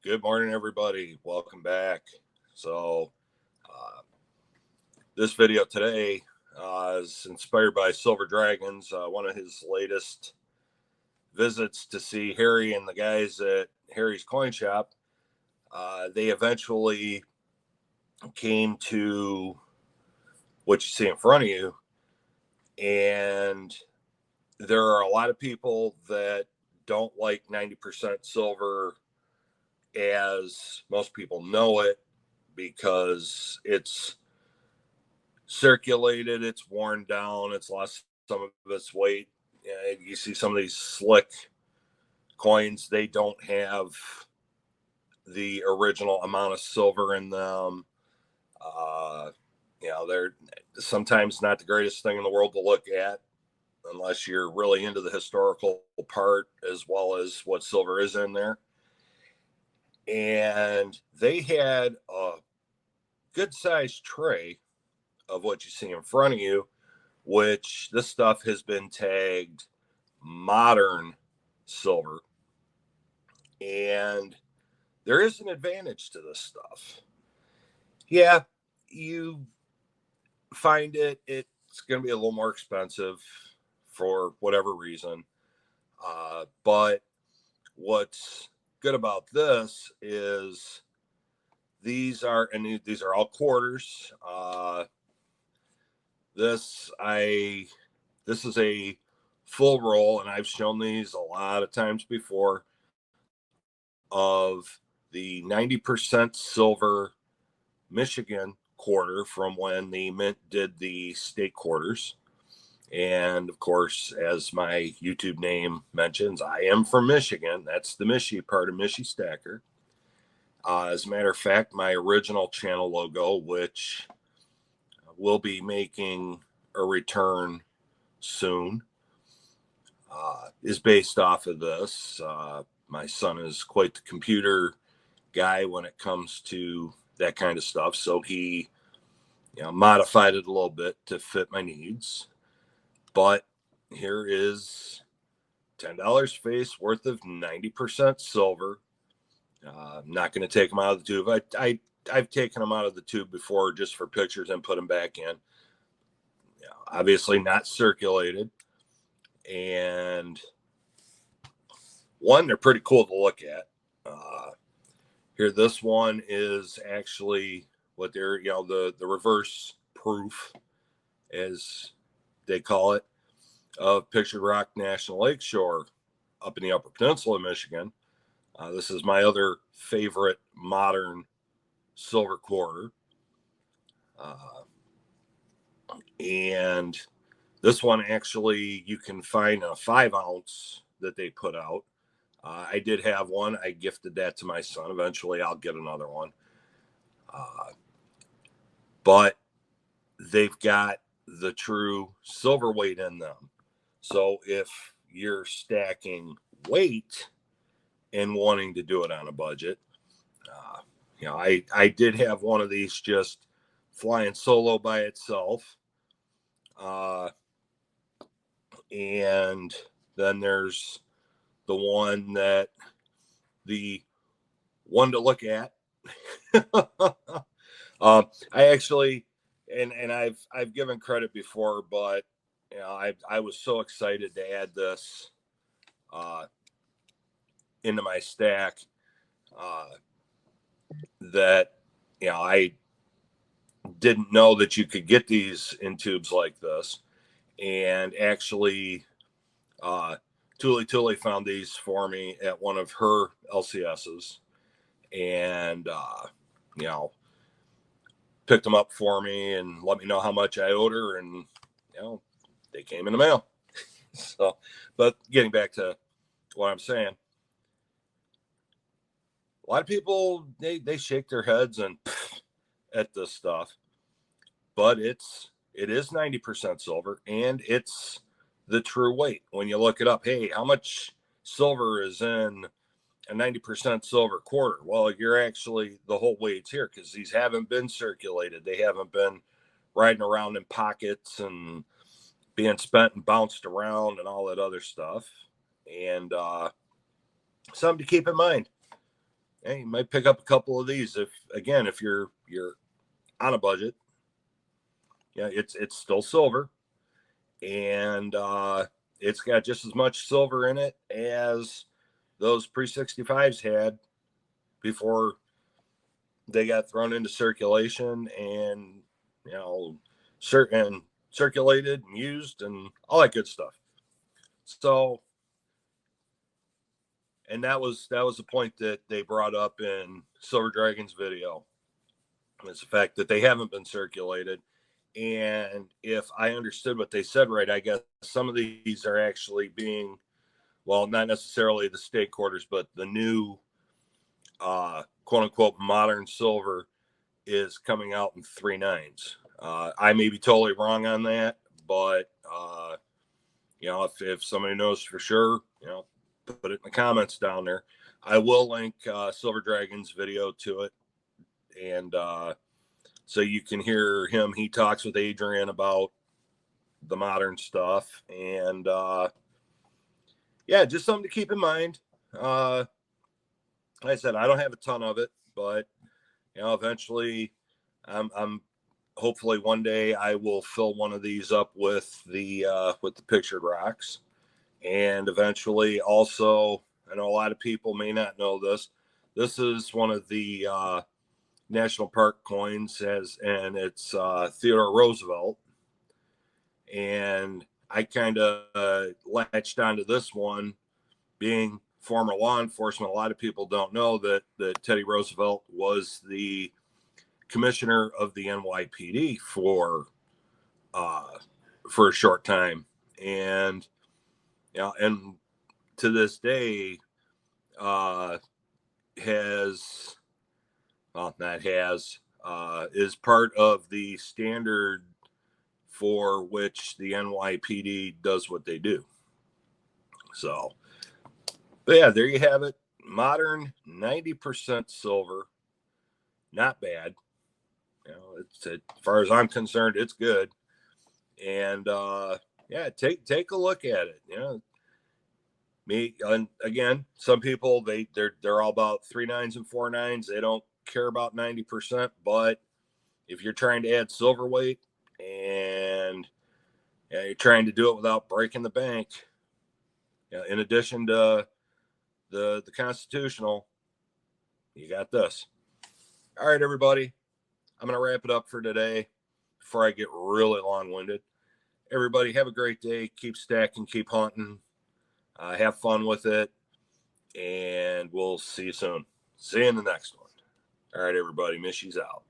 Good morning, everybody. Welcome back. So, this video today is inspired by Silver Dragons, one of his latest visits to see Harry and the guys at Harry's Coin Shop. They eventually came to what you see in front of you, and there are a lot of people that don't like 90% silver as most people know it because it's circulated, it's worn down, it's lost some of its weight. You see some of these slick coins, they don't have the original amount of silver in them. They're sometimes not the greatest thing in the world to look at unless you're really into the historical part as well as what silver is in there. And they had a good sized tray of what you see in front of you, which this stuff has been tagged modern silver. And there is an advantage to this stuff. Yeah, you find it's going to be a little more expensive for whatever reason. But what's good about this is these are all quarters. This is a full roll, and I've shown these a lot of times before, of the 90% silver Michigan quarter from when the Mint did the state quarters. And of course, as my YouTube name mentions, I am from Michigan. That's the Michi part of Michi Stacker. As a matter of fact, my original channel logo, which will be making a return soon, is based off of this. My son is quite the computer guy when it comes to that kind of stuff, so he modified it a little bit to fit my needs. But here is $10 face worth of 90% silver. I'm not going to take them out of the tube. I've taken them out of the tube before just for pictures and put them back in. Obviously not circulated. And one, they're pretty cool to look at. Here, this one is actually what they're, the reverse proof, as they call it, of Pictured Rock National Lakeshore up in the Upper Peninsula of Michigan. This is my other favorite modern silver quarter. And this one actually you can find a 5 ounce that they put out. I did have one. I gifted that to my son. Eventually I'll get another one. But they've got the true silver weight in them. So if you're stacking weight and wanting to do it on a budget, I did have one of these just flying solo by itself. And then there's the one to look at. I actually, and I've given credit before, but I was so excited to add this into my stack that I didn't know that you could get these in tubes like this. And actually, Tuli found these for me at one of her LCSs, and picked them up for me and let me know how much I owed her, and they came in the mail. So, but getting back to what I'm saying, a lot of people they shake their heads and at this stuff, but it is 90% silver, and it's the true weight. When you look it up, hey, how much silver is in a 90% silver quarter? Well, you're actually, the whole weight's here, because these haven't been circulated. They haven't been riding around in pockets and being spent and bounced around and all that other stuff. And something to keep in mind. Hey, you might pick up a couple of these if you're on a budget. Yeah, it's still silver, and it's got just as much silver in it as those pre 65s had before they got thrown into circulation and circulated and used and all that good stuff. So, and that was the point that they brought up in Silver Dragon's video. It's the fact that they haven't been circulated. And if I understood what they said right, I guess some of these are actually being, well, not necessarily the state quarters, but the new quote unquote modern silver is coming out in 3/9. I may be totally wrong on that, but if somebody knows for sure, put it in the comments down there. I will link Silver Dragon's video to it, and so you can hear him. He talks with Adrian about the modern stuff, and just something to keep in mind. Like I said, I don't have a ton of it, but eventually, I'm hopefully one day I will fill one of these up with the pictured rocks, and eventually also, I know a lot of people may not know this. This is one of the National Park coins, and it's Theodore Roosevelt, and I kind of latched onto this one, being former law enforcement. A lot of people don't know that Teddy Roosevelt was the commissioner of the NYPD for a short time, and and to this day is part of the standard for which the NYPD does what they do. So, but yeah, there you have it. Modern 90% silver. Not bad. It's, as far as I'm concerned, it's good. And take a look at it. Me, and again, some people they're all about 3/9 and 4/9. They don't care about 90%. But if you're trying to add silver weight and you're trying to do it without breaking the bank, in addition to the constitutional, you got this. All right, everybody, I'm going to wrap it up for today before I get really long-winded. Everybody, have a great day. Keep stacking, keep hunting, have fun with it, and we'll see you soon. See you in the next one. All right, everybody, Mishy's out.